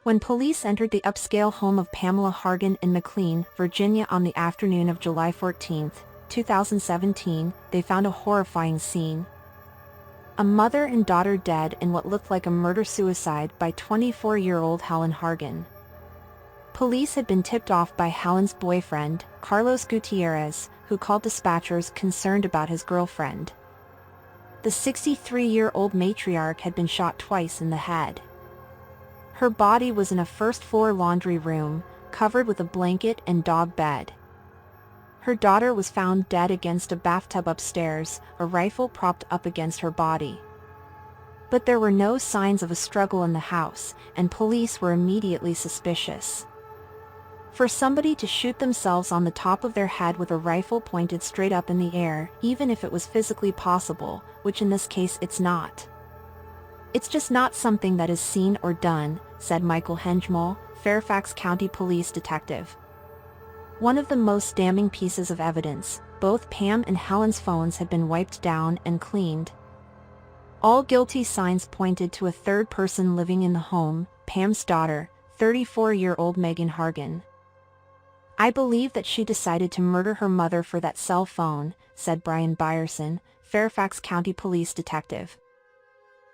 When police entered the upscale home of Pamela Hargan in McLean, Virginia on the afternoon of July 14, 2017, they found a horrifying scene. A mother and daughter dead in what looked like a murder-suicide by 24-year-old Helen Hargan. Police had been tipped off by Helen's boyfriend, Carlos Gutierrez, who called dispatchers concerned about his girlfriend. The 63-year-old matriarch had been shot twice in the head. Her body was in a first-floor laundry room, covered with a blanket and dog bed. Her daughter was found dead against a bathtub upstairs, a rifle propped up against her body. But there were no signs of a struggle in the house, and police were immediately suspicious. For somebody to shoot themselves on the top of their head with a rifle pointed straight up in the air, even if it was physically possible, which in this case it's not. It's just not something that is seen or done, said Michael Hengemel, Fairfax County police detective. One of the most damning pieces of evidence, both Pam and Helen's phones had been wiped down and cleaned. All guilty signs pointed to a third person living in the home, Pam's daughter, 34-year-old Megan Hargan. I believe that she decided to murder her mother for that cell phone, said Brian Byerson, Fairfax County police detective.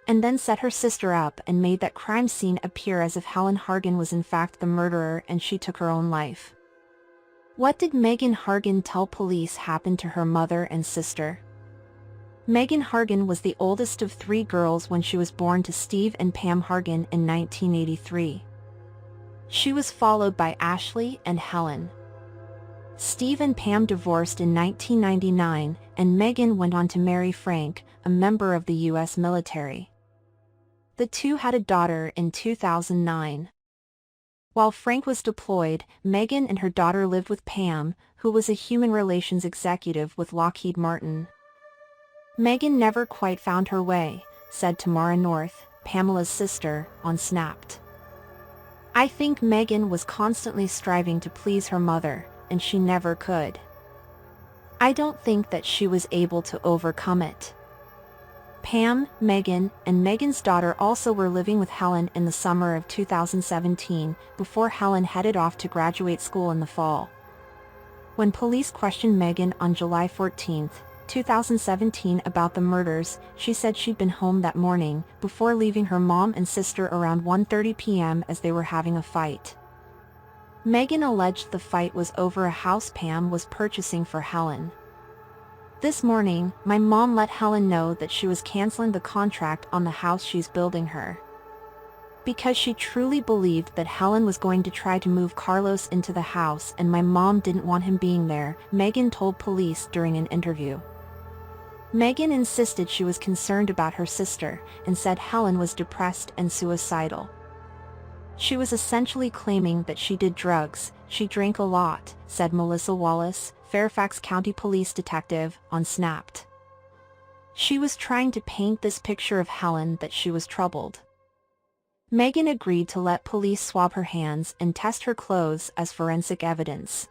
And then set her sister up and made that crime scene appear as if Helen Hargan was in fact the murderer and she took her own life. What did Megan Hargan tell police happened to her mother and sister? Megan Hargan was the oldest of 3 girls when she was born to Steve and Pam Hargan in 1983. She was followed by Ashley and Helen. Steve and Pam divorced in 1999, and Megan went on to marry Frank, a member of the U.S. military. The two had a daughter in 2009. While Frank was deployed, Megan and her daughter lived with Pam, who was a human relations executive with Lockheed Martin. Megan never quite found her way, said Tamara North, Pamela's sister, on Snapped. I think Megan was constantly striving to please her mother, and she never could. I don't think that she was able to overcome it. Pam, Megan, and Megan's daughter also were living with Helen in the summer of 2017, before Helen headed off to graduate school in the fall. When police questioned Megan on July 14, 2017 about the murders, she said she'd been home that morning, before leaving her mom and sister around 1:30 p.m. as they were having a fight. Megan alleged the fight was over a house Pam was purchasing for Helen. This morning, my mom let Helen know that she was canceling the contract on the house she's building her. Because she truly believed that Helen was going to try to move Carlos into the house and my mom didn't want him being there, Megan told police during an interview. Megan insisted she was concerned about her sister and said Helen was depressed and suicidal. She was essentially claiming that she did drugs, she drank a lot, said Melissa Wallace, Fairfax County police detective, on Snapped. She was trying to paint this picture of Helen that she was troubled. Megan agreed to let police swab her hands and test her clothes as forensic evidence.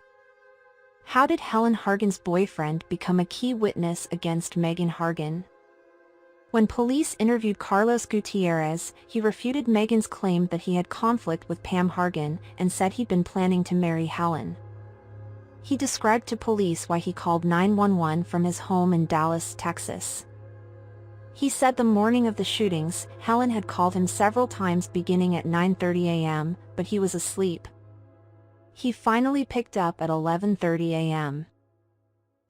How did Helen Hargan's boyfriend become a key witness against Megan Hargan? When police interviewed Carlos Gutierrez, he refuted Megan's claim that he had conflict with Pam Hargan and said he'd been planning to marry Helen. He described to police why he called 911 from his home in Dallas, Texas. He said the morning of the shootings, Helen had called him several times beginning at 9:30 a.m., but he was asleep. He finally picked up at 11:30 a.m.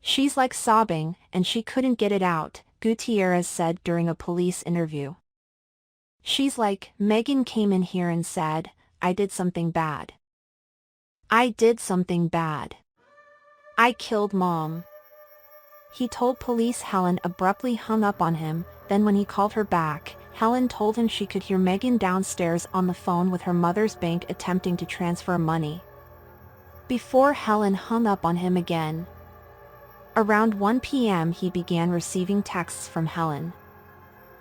She's like sobbing, and she couldn't get it out, Gutierrez said during a police interview. She's like, Megan came in here and said, I did something bad. I did something bad. I killed Mom. He told police Helen abruptly hung up on him, then when he called her back, Helen told him she could hear Megan downstairs on the phone with her mother's bank attempting to transfer money. Before Helen hung up on him again. Around 1 p.m. he began receiving texts from Helen.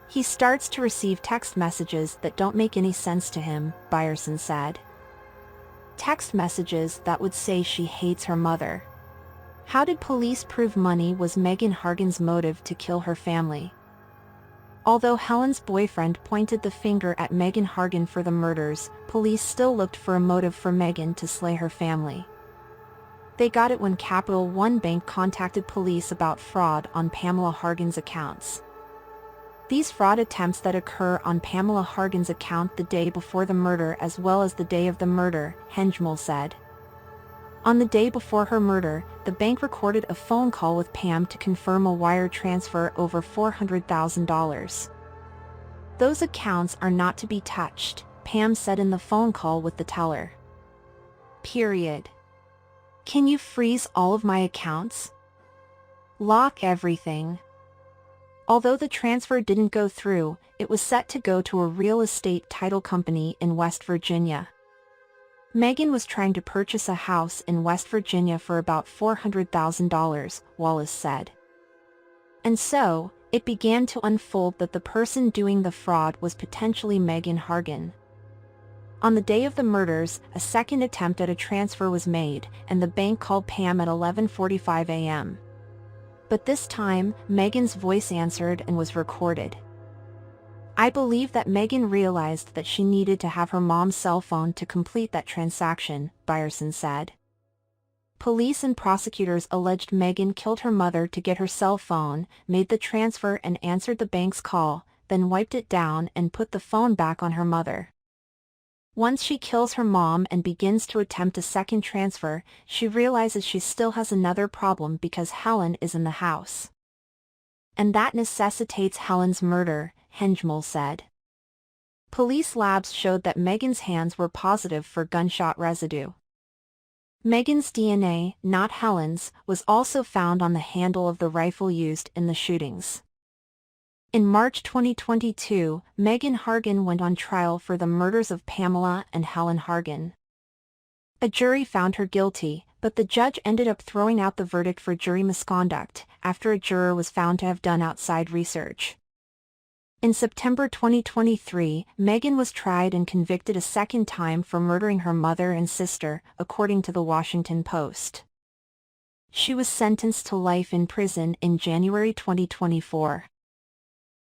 He starts to receive text messages that don't make any sense to him, Byerson said. Text messages that would say she hates her mother. How did police prove money was Megan Hargan's motive to kill her family? Although Helen's boyfriend pointed the finger at Megan Hargan for the murders, police still looked for a motive for Megan to slay her family. They got it when Capital One Bank contacted police about fraud on Pamela Hargan's accounts. These fraud attempts that occur on Pamela Hargan's account the day before the murder as well as the day of the murder, Henjmal said. On the day before her murder, the bank recorded a phone call with Pam to confirm a wire transfer over $400,000. Those accounts are not to be touched, Pam said in the phone call with the teller. Period. Can you freeze all of my accounts? Lock everything. Although the transfer didn't go through, it was set to go to a real estate title company in West Virginia. Megan was trying to purchase a house in West Virginia for about $400,000, Wallace said. And so, it began to unfold that the person doing the fraud was potentially Megan Hargan. On the day of the murders, a second attempt at a transfer was made, and the bank called Pam at 11:45 a.m. But this time, Megan's voice answered and was recorded. I believe that Megan realized that she needed to have her mom's cell phone to complete that transaction, Byerson said. Police and prosecutors alleged Megan killed her mother to get her cell phone, made the transfer and answered the bank's call, then wiped it down and put the phone back on her mother. Once she kills her mom and begins to attempt a second transfer, she realizes she still has another problem because Helen is in the house. And that necessitates Helen's murder, Henjmal said. Police labs showed that Megan's hands were positive for gunshot residue. Megan's DNA, not Helen's, was also found on the handle of the rifle used in the shootings. In March 2022, Megan Hargan went on trial for the murders of Pamela and Helen Hargan. A jury found her guilty, but the judge ended up throwing out the verdict for jury misconduct after a juror was found to have done outside research. In September 2023, Megan was tried and convicted a second time for murdering her mother and sister, according to the Washington Post. She was sentenced to life in prison in January 2024.